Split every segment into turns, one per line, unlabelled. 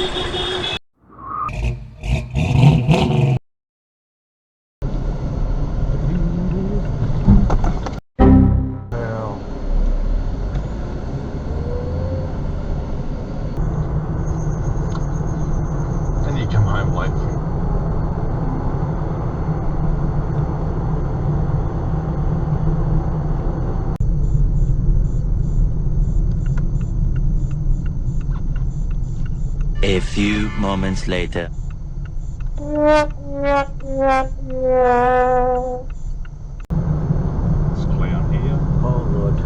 And you come home late.
A few moments later.
It's clown here.
Oh Lord.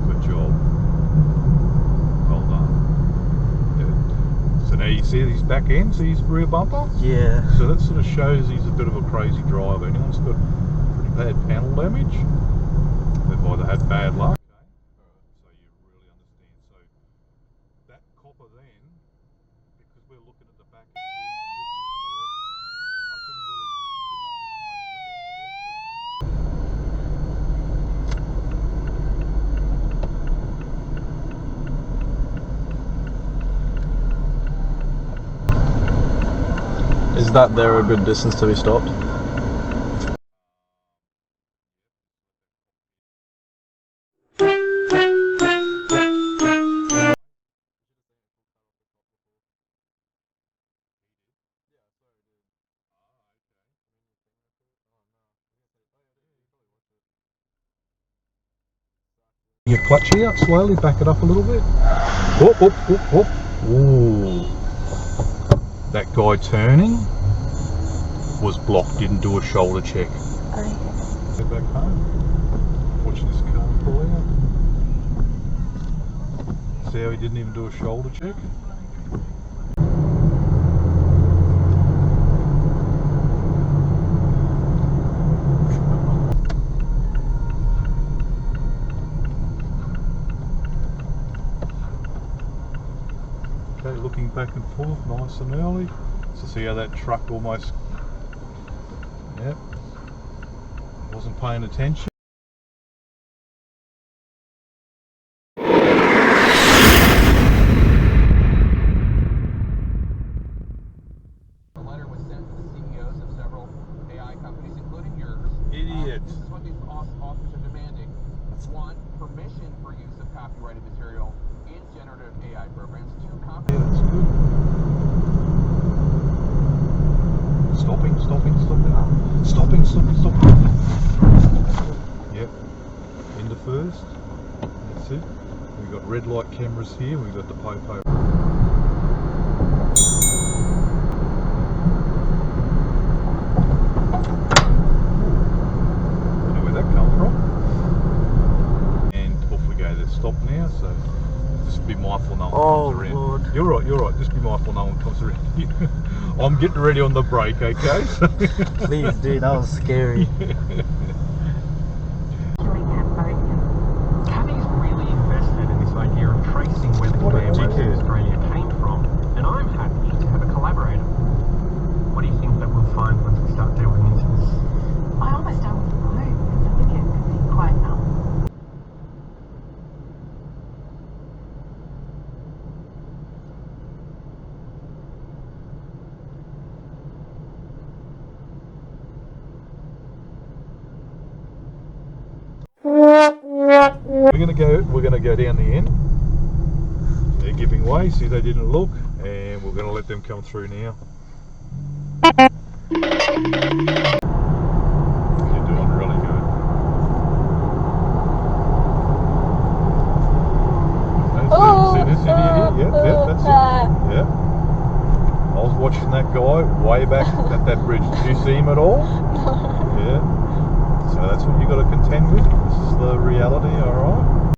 Good job. Well done. Yeah. So now you see his back end, see his rear bumper?
Yeah.
So that sort of shows he's a bit of a crazy driver. Anyone's got pretty bad panel damage, they've either had bad luck. So you really understand. So that copper then, because we're looking at the back of him, I'm looking to the left, I couldn't really get enough information.
Is that there a good distance to be stopped?
You clutch here, slowly back it up a little bit. Whoop, whoop, whoop, whoop. Ooh. That guy turning was blocked, didn't do a shoulder check.
Okay.
Get back home. Watch this car pull out. See how he didn't even do a shoulder check? Okay, looking back and forth, nice and early. So see how that truck almost, yep, wasn't paying attention.
A letter was sent to the CEOs of several AI companies, including yours.
Idiot.
This is what these authors are demanding. One, permission for use of copyrighted material in generative AI programs. Two,
Yeah,
confidence.
that's good. Stopping. Yep. Into first. That's it. We've got red light cameras here. We've got the popo. Don't know where that come from. And off we go. They've stopped now, so just be mindful no one
Oh
comes around.
Lord.
You're right. Just be mindful no one comes around you. I'm getting ready on the brake, okay? So
Please, dude, that was scary.
Cabby's really invested in this idea of tracing where the command in Australia came from, and I'm happy to have a collaborator. What do you think that we'll find once we start delving into this?
I almost don't want to know because I think it could be quite
We're gonna go down the end. They're giving way, see they didn't look, and we're gonna let them come through now. You're doing really good. See this idiot here? Yep, that's it. Yep. I was watching that guy way back at that bridge. Did you see him at all? Yeah. So that's what you got to contend with. This is the reality, alright?